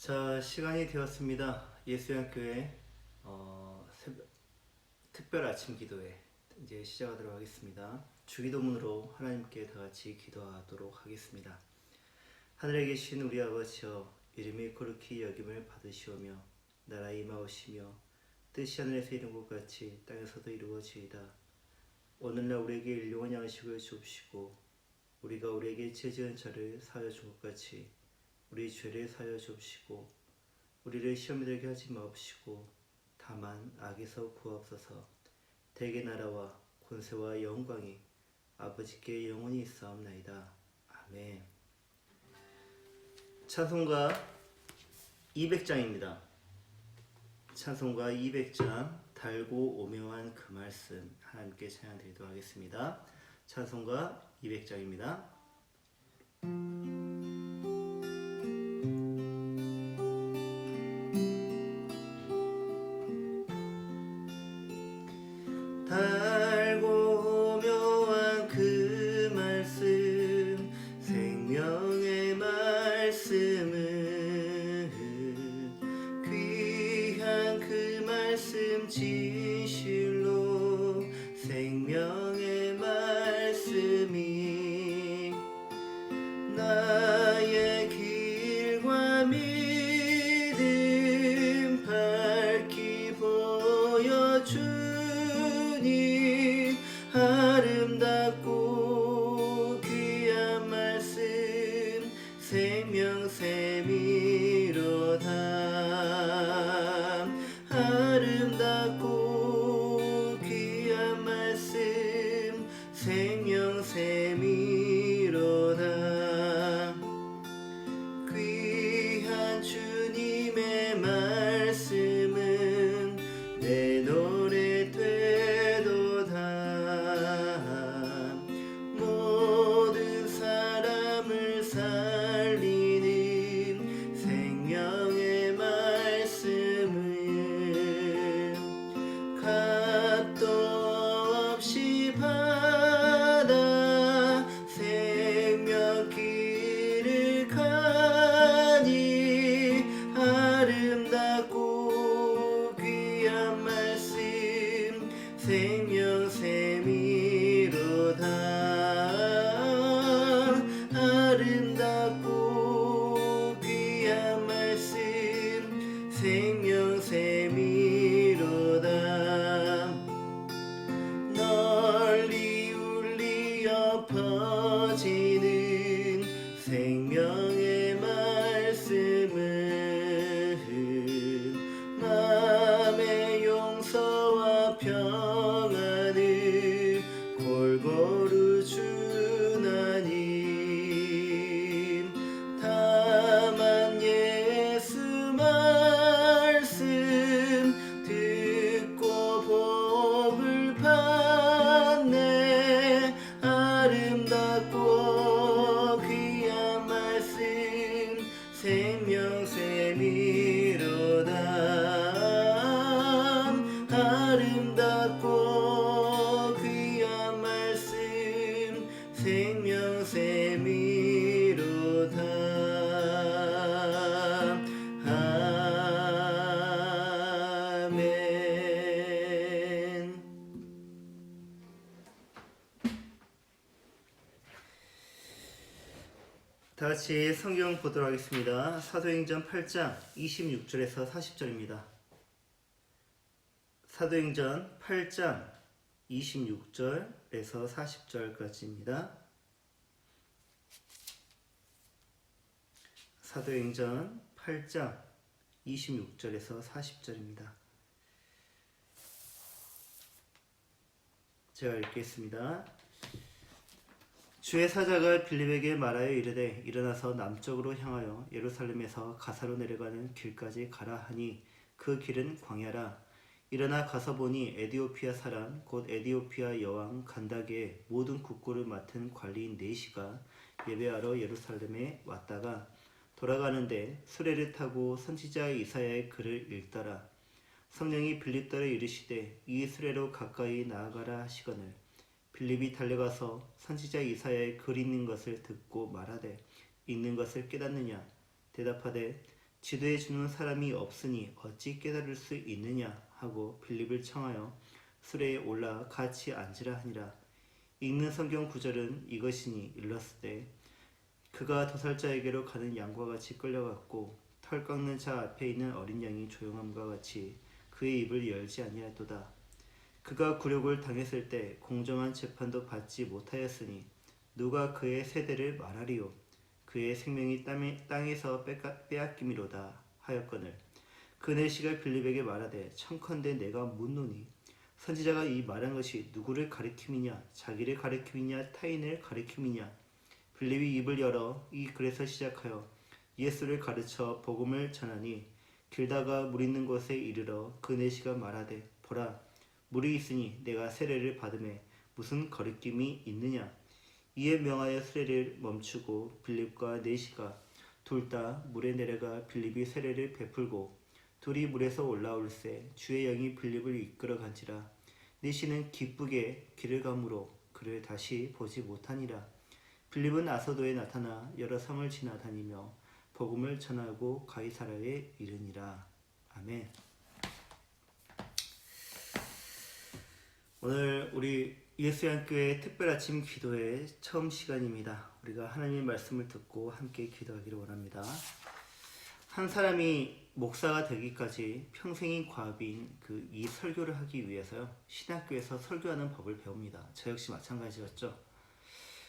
자, 시간이 되었습니다. 예수양교회 특별 아침 기도회 이제 시작하도록 하겠습니다. 주기도문으로 하나님께 다 같이 기도하도록 하겠습니다. 하늘에 계신 우리 아버지여, 이름이 거룩히 여김을 받으시오며 나라 임하오시며 뜻이 하늘에서 이룬 것 같이 땅에서도 이루어지이다. 오늘날 우리에게 일용할 양식을 주옵시고 우리가 우리에게 죄 지은 자를 사하여 준 것 같이 우리 죄를 사하여 주옵시고 우리를 시험에 들게 하지 마옵시고 다만 악에서 구하옵소서. 대개 나라와 권세와 영광이 아버지께 영원히 있사옵나이다. 아멘. 찬송가 200장입니다. 찬송가 200장 달고 오묘한 그 말씀 하나님께 찬양드리도록 하겠습니다. 찬송가 200장입니다. 달고 오묘한 그 말씀, 생명의 말씀은 귀한 그 말씀, 진실로 생명의 말씀이 나의 길과 믿음 밝히 보여주 아름답고 귀한 말씀, 생명샘이로다. 아름답고 귀한 말씀, 생명샘이로다. 귀한 주님의 말씀은 내 노래 되도다. 모든 사람을 살리는 생명의 말씀은 값도 없이 받아 생명 길을 가니 아름답고 귀한 말씀, 생명샘이로다. 아름답고 귀한 말씀, 생명샘이로다. 널리 울리어 퍼지는 생명의 말씀은 마음의 용서와 평안을 골고루 주나님. 다만 예수 말씀 듣고 복을 받네. 아름답고 귀한 말씀, 생명샘이로다. 아름답고 귀한 말씀, 생명샘이로다. 아멘. 다같이 성경 보도록 하겠습니다. 사도행전 8장 26절에서 40절입니다. 사도행전 8장 26절에서 40절까지입니다. 사도행전 8장 26절에서 40절입니다. 제가 읽겠습니다. 주의 사자가 빌립에게 말하여 이르되 일어나서 남쪽으로 향하여 예루살렘에서 가사로 내려가는 길까지 가라 하니 그 길은 광야라. 일어나 가서 보니 에디오피아 사람 곧 에디오피아 여왕 간다게의 모든 국고를 맡은 관리인 네시가 예배하러 예루살렘에 왔다가 돌아가는데 수레를 타고 선지자 이사야의 글을 읽더라. 성령이 빌립더러 이르시되 이 수레로 가까이 나아가라 하시거늘 빌립이 달려가서 선지자 이사야의 글 읽는 것을 듣고 말하되 읽는 것을 깨닫느냐? 대답하되 지도해 주는 사람이 없으니 어찌 깨달을 수 있느냐 하고 빌립을 청하여 수레에 올라 같이 앉으라 하니라. 읽는 성경 구절은 이것이니 일렀을 때 그가 도살자에게로 가는 양과 같이 끌려갔고 털 깎는 자 앞에 있는 어린 양이 조용함과 같이 그의 입을 열지 아니하였도다. 그가 굴욕을 당했을 때 공정한 재판도 받지 못하였으니 누가 그의 세대를 말하리요. 그의 생명이 땅에서 빼앗김이로다 하였거늘. 그 내시가 빌립에게 말하되 청컨대 내가 묻노니 선지자가 이 말한 것이 누구를 가리킴이냐 자기를 가리킴이냐 타인을 가리킴이냐. 빌립이 입을 열어 이 글에서 시작하여 예수를 가르쳐 복음을 전하니 길다가 물 있는 곳에 이르러 그 내시가 말하되 보라 물이 있으니 내가 세례를 받음에 무슨 거리낌이 있느냐. 이에 명하여 수레를 멈추고 빌립과 내시가 둘 다 물에 내려가 빌립이 세례를 베풀고 둘이 물에서 올라올새 주의 영이 빌립을 이끌어 간지라. 내시는 기쁘게 길을 가므로 그를 다시 보지 못하니라. 빌립은 아소도에 나타나 여러 성을 지나다니며 복음을 전하고 가이사라에 이르니라. 아멘. 오늘 우리 예수양교회 특별 아침 기도의 처음 시간입니다. 우리가 하나님의 말씀을 듣고 함께 기도하기를 원합니다. 한 사람이 목사가 되기까지 평생인 과업인 이 설교를 하기 위해서요, 신학교에서 설교하는 법을 배웁니다. 저 역시 마찬가지였죠.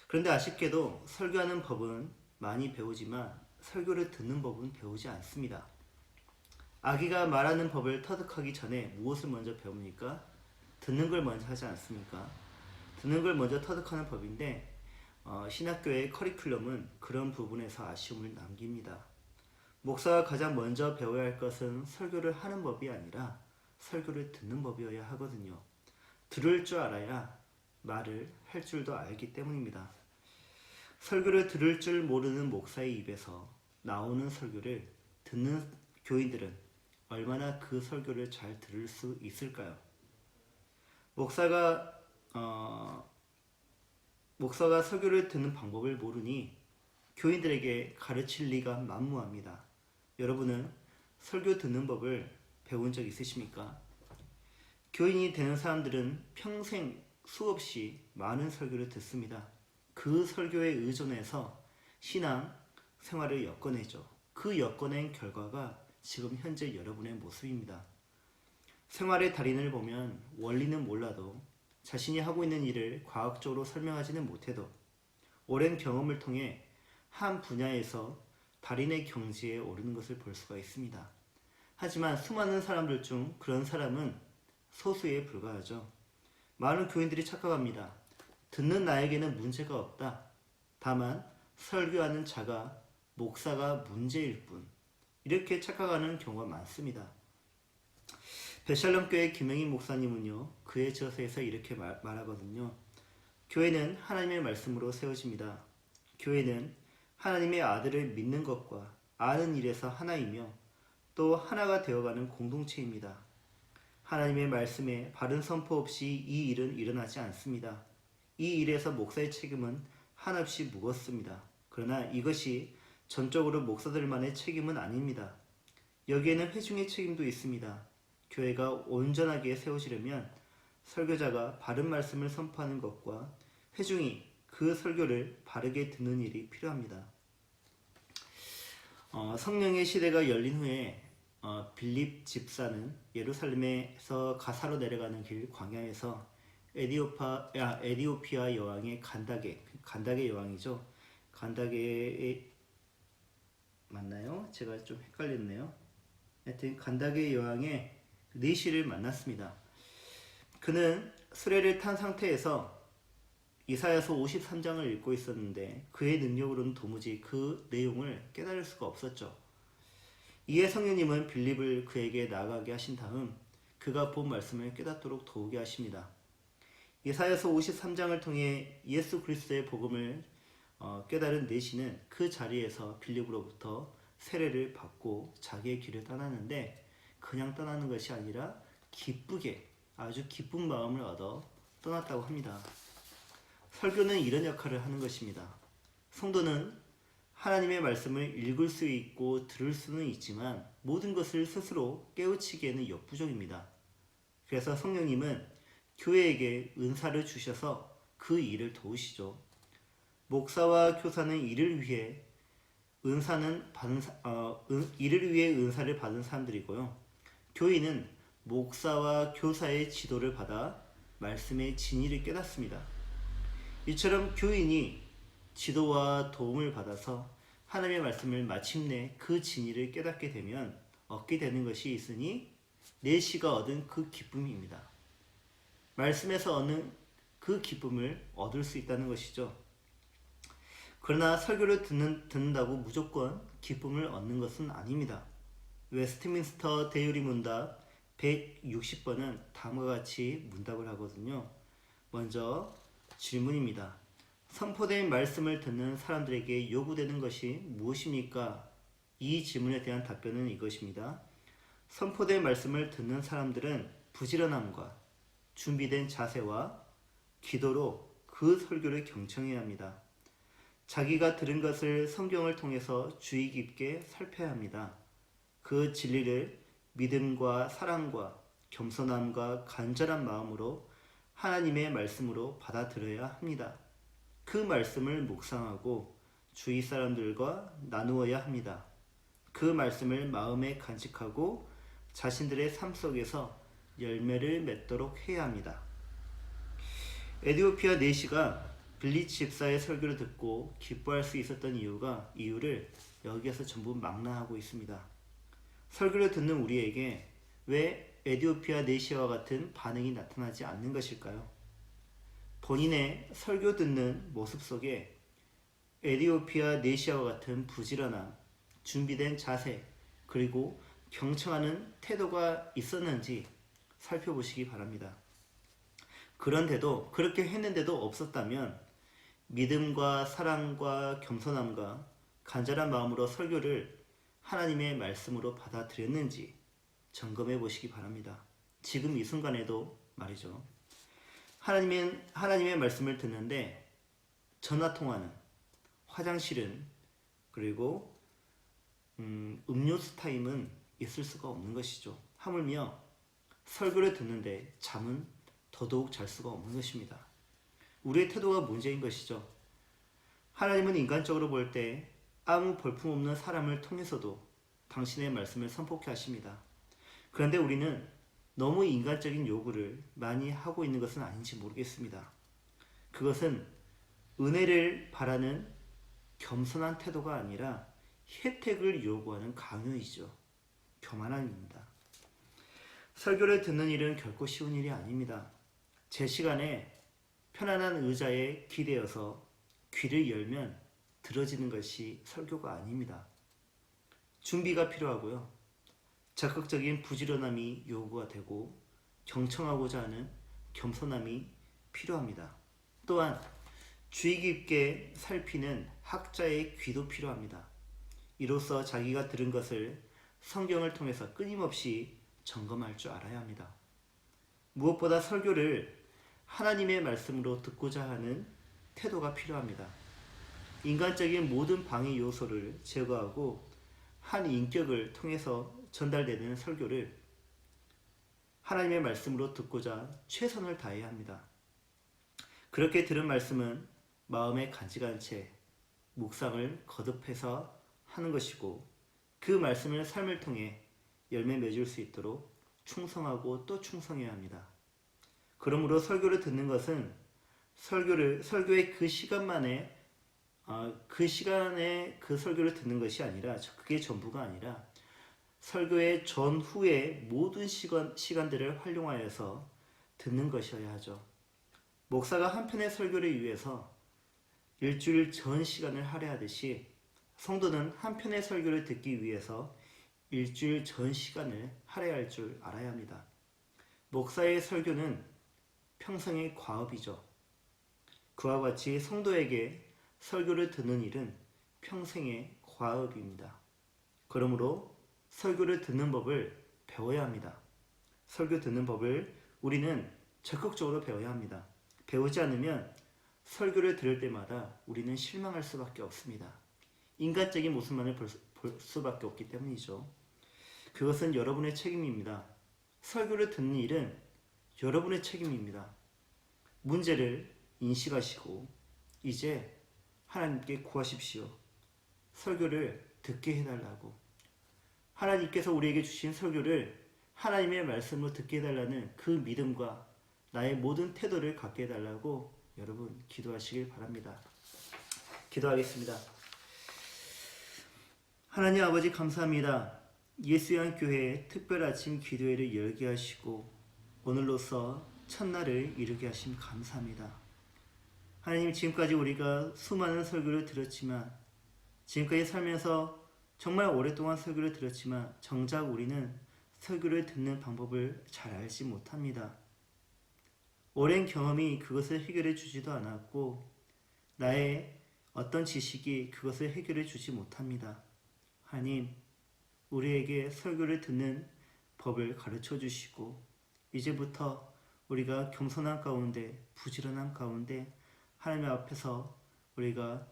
그런데 아쉽게도 설교하는 법은 많이 배우지만 설교를 듣는 법은 배우지 않습니다. 아기가 말하는 법을 터득하기 전에 무엇을 먼저 배웁니까? 듣는 걸 먼저 하지 않습니까? 듣는 걸 먼저 터득하는 법인데 신학교의 커리큘럼은 그런 부분에서 아쉬움을 남깁니다. 목사가 가장 먼저 배워야 할 것은 설교를 하는 법이 아니라 설교를 듣는 법이어야 하거든요. 들을 줄 알아야 말을 할 줄도 알기 때문입니다. 설교를 들을 줄 모르는 목사의 입에서 나오는 설교를 듣는 교인들은 얼마나 그 설교를 잘 들을 수 있을까요? 목사가 설교를 듣는 방법을 모르니 교인들에게 가르칠 리가 만무합니다. 여러분은 설교 듣는 법을 배운 적 있으십니까? 교인이 되는 사람들은 평생 수없이 많은 설교를 듣습니다. 그 설교에 의존해서 신앙 생활을 엮어내죠. 그 엮어낸 결과가 지금 현재 여러분의 모습입니다. 생활의 달인을 보면 원리는 몰라도 자신이 하고 있는 일을 과학적으로 설명하지는 못해도 오랜 경험을 통해 한 분야에서 달인의 경지에 오르는 것을 볼 수가 있습니다. 하지만 수많은 사람들 중 그런 사람은 소수에 불과하죠. 많은 교인들이 착각합니다. 듣는 나에게는 문제가 없다. 다만 설교하는 자가 목사가 문제일 뿐. 이렇게 착각하는 경우가 많습니다. 베샬롬 교회 김영희 목사님은요, 그의 저서에서 이렇게 말하거든요. 교회는 하나님의 말씀으로 세워집니다. 교회는 하나님의 아들을 믿는 것과 아는 일에서 하나이며 또 하나가 되어가는 공동체입니다. 하나님의 말씀에 바른 선포 없이 이 일은 일어나지 않습니다. 이 일에서 목사의 책임은 한없이 무겁습니다. 그러나 이것이 전적으로 목사들만의 책임은 아닙니다. 여기에는 회중의 책임도 있습니다. 교회가 온전하게 세워지려면 설교자가 바른 말씀을 선포하는 것과 회중이 그 설교를 바르게 듣는 일이 필요합니다. 성령의 시대가 열린 후에 빌립 집사는 예루살렘에서 가사로 내려가는 길 광야에서 에디오피아 여왕의 간다게 여왕이죠. 간다게 맞나요? 제가 좀 헷갈렸네요. 하여튼 간다게 여왕의 내시를 만났습니다. 그는 수레를 탄 상태에서 이사야서 53장을 읽고 있었는데 그의 능력으로는 도무지 그 내용을 깨달을 수가 없었죠. 이에 성령님은 빌립을 그에게 나아가게 하신 다음 그가 본 말씀을 깨닫도록 도우게 하십니다. 이사야서 53장을 통해 예수 그리스도의 복음을 깨달은 내시는 그 자리에서 빌립으로부터 세례를 받고 자기의 길을 떠나는데 그냥 떠나는 것이 아니라 기쁘게 아주 기쁜 마음을 얻어 떠났다고 합니다. 설교는 이런 역할을 하는 것입니다. 성도는 하나님의 말씀을 읽을 수 있고 들을 수는 있지만 모든 것을 스스로 깨우치기에는 역부족입니다. 그래서 성령님은 교회에게 은사를 주셔서 그 일을 도우시죠. 목사와 교사는 일을 위해 은사를 받은 사람들이고요. 교인은 목사와 교사의 지도를 받아 말씀의 진리를 깨닫습니다. 이처럼 교인이 지도와 도움을 받아서 하나님의 말씀을 마침내 그 진리를 깨닫게 되면 얻게 되는 것이 있으니 내시가 얻은 그 기쁨입니다. 말씀에서 얻는 그 기쁨을 얻을 수 있다는 것이죠. 그러나 설교를 듣는다고 무조건 기쁨을 얻는 것은 아닙니다. 웨스트민스터 대유리 문답 160번은 다음과 같이 문답을 하거든요. 먼저 질문입니다. 선포된 말씀을 듣는 사람들에게 요구되는 것이 무엇입니까? 이 질문에 대한 답변은 이것입니다. 선포된 말씀을 듣는 사람들은 부지런함과 준비된 자세와 기도로 그 설교를 경청해야 합니다. 자기가 들은 것을 성경을 통해서 주의 깊게 살펴야 합니다. 그 진리를 믿음과 사랑과 겸손함과 간절한 마음으로 하나님의 말씀으로 받아들여야 합니다. 그 말씀을 묵상하고 주위 사람들과 나누어야 합니다. 그 말씀을 마음에 간직하고 자신들의 삶 속에서 열매를 맺도록 해야 합니다. 에디오피아 내시가 빌리치 집사의 설교를 듣고 기뻐할 수 있었던 이유를 여기에서 전부 망라하고 있습니다. 설교를 듣는 우리에게 왜 에디오피아 내시와 같은 반응이 나타나지 않는 것일까요? 본인의 설교 듣는 모습 속에 에디오피아 내시와 같은 부지런함, 준비된 자세, 그리고 경청하는 태도가 있었는지 살펴보시기 바랍니다. 그렇게 했는데도 없었다면 믿음과 사랑과 겸손함과 간절한 마음으로 설교를 하나님의 말씀으로 받아들였는지 점검해 보시기 바랍니다. 지금 이 순간에도 말이죠. 하나님의 말씀을 듣는데 전화통화는, 화장실은, 그리고 음료수 타임은 있을 수가 없는 것이죠. 하물며 설교를 듣는데 잠은 더더욱 잘 수가 없는 것입니다. 우리의 태도가 문제인 것이죠. 하나님은 인간적으로 볼 때 아무 볼품없는 사람을 통해서도 당신의 말씀을 선포케 하십니다. 그런데 우리는 너무 인간적인 요구를 많이 하고 있는 것은 아닌지 모르겠습니다. 그것은 은혜를 바라는 겸손한 태도가 아니라 혜택을 요구하는 강요이죠. 교만함입니다. 설교를 듣는 일은 결코 쉬운 일이 아닙니다. 제 시간에 편안한 의자에 기대어서 귀를 열면 들어지는 것이 설교가 아닙니다. 준비가 필요하고요. 적극적인 부지런함이 요구가 되고 경청하고자 하는 겸손함이 필요합니다. 또한 주의 깊게 살피는 학자의 귀도 필요합니다. 이로써 자기가 들은 것을 성경을 통해서 끊임없이 점검할 줄 알아야 합니다. 무엇보다 설교를 하나님의 말씀으로 듣고자 하는 태도가 필요합니다. 인간적인 모든 방해 요소를 제거하고 한 인격을 통해서 전달되는 설교를 하나님의 말씀으로 듣고자 최선을 다해야 합니다. 그렇게 들은 말씀은 마음에 간직한 채 묵상을 거듭해서 하는 것이고 그 말씀을 삶을 통해 열매 맺을 수 있도록 충성하고 또 충성해야 합니다. 그러므로 설교를 듣는 것은 설교의 그 시간에 그 설교를 듣는 것이 아니라 그게 전부가 아니라 설교의 전후의 모든 시간들을 활용하여서 듣는 것이어야 하죠. 목사가 한 편의 설교를 위해서 일주일 전 시간을 할애하듯이 성도는 한 편의 설교를 듣기 위해서 일주일 전 시간을 할애할 줄 알아야 합니다. 목사의 설교는 평생의 과업이죠. 그와 같이 성도에게 설교를 듣는 일은 평생의 과업입니다. 그러므로 설교를 듣는 법을 배워야 합니다. 설교 듣는 법을 우리는 적극적으로 배워야 합니다. 배우지 않으면 설교를 들을 때마다 우리는 실망할 수밖에 없습니다. 인간적인 모습만을 볼 수밖에 없기 때문이죠. 그것은 여러분의 책임입니다. 설교를 듣는 일은 여러분의 책임입니다. 문제를 인식하시고 이제 하나님께 구하십시오. 설교를 듣게 해달라고. 하나님께서 우리에게 주신 설교를 하나님의 말씀으로 듣게 해달라는 그 믿음과 나의 모든 태도를 갖게 해달라고 여러분 기도하시길 바랍니다. 기도하겠습니다. 하나님 아버지 감사합니다. 예수양 교회의 특별 아침 기도회를 열게 하시고 오늘로써 첫날을 이루게 하심 감사합니다. 하나님 지금까지 우리가 수많은 설교를 들었지만 지금까지 살면서 정말 오랫동안 설교를 들었지만 정작 우리는 설교를 듣는 방법을 잘 알지 못합니다. 오랜 경험이 그것을 해결해 주지도 않았고 나의 어떤 지식이 그것을 해결해 주지 못합니다. 하나님, 우리에게 설교를 듣는 법을 가르쳐 주시고 이제부터 우리가 겸손한 가운데 부지런한 가운데 하나님 앞에서 우리가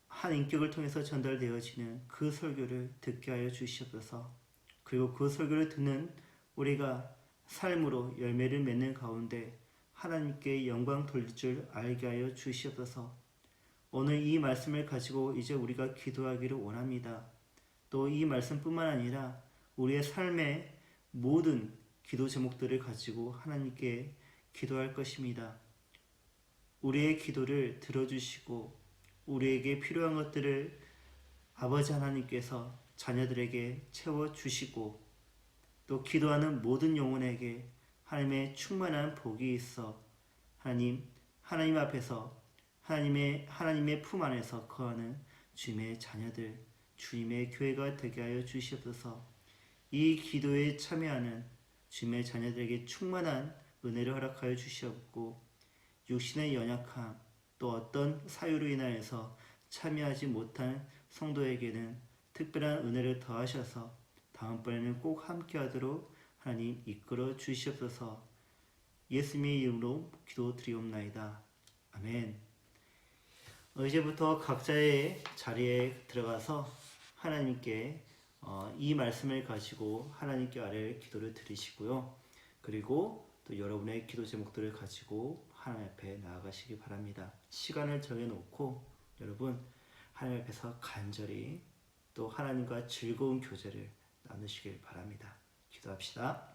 한 인격을 통해서 전달되어지는 그 설교를 듣게 하여 주시옵소서. 그리고 그 설교를 듣는 우리가 삶으로 열매를 맺는 가운데 하나님께 영광 돌릴 줄 알게 하여 주시옵소서. 오늘 이 말씀을 가지고 이제 우리가 기도하기를 원합니다. 또 이 말씀뿐만 아니라 우리의 삶의 모든 기도 제목들을 가지고 하나님께 기도할 것입니다. 우리의 기도를 들어주시고 우리에게 필요한 것들을 아버지 하나님께서 자녀들에게 채워주시고 또 기도하는 모든 영혼에게 하나님의 충만한 복이 있어 하나님 앞에서 하나님의 품 안에서 거하는 주님의 자녀들, 주님의 교회가 되게 하여 주시옵소서. 이 기도에 참여하는 주님의 자녀들에게 충만한 은혜를 허락하여 주시옵고 육신의 연약함 또 어떤 사유로 인하여서 참여하지 못한 성도에게는 특별한 은혜를 더하셔서 다음번에는 꼭 함께하도록 하나님 이끌어 주시옵소서. 예수님의 이름으로 기도드리옵나이다. 아멘. 이제부터 각자의 자리에 들어가서 하나님께 이 말씀을 가지고 하나님께 아뢰 기도를 드리시고요. 그리고 또 여러분의 기도 제목들을 가지고 하나님 앞에 나아가시기 바랍니다. 시간을 정해놓고 여러분 하나님 앞에서 간절히 또 하나님과 즐거운 교제를 나누시길 바랍니다. 기도합시다.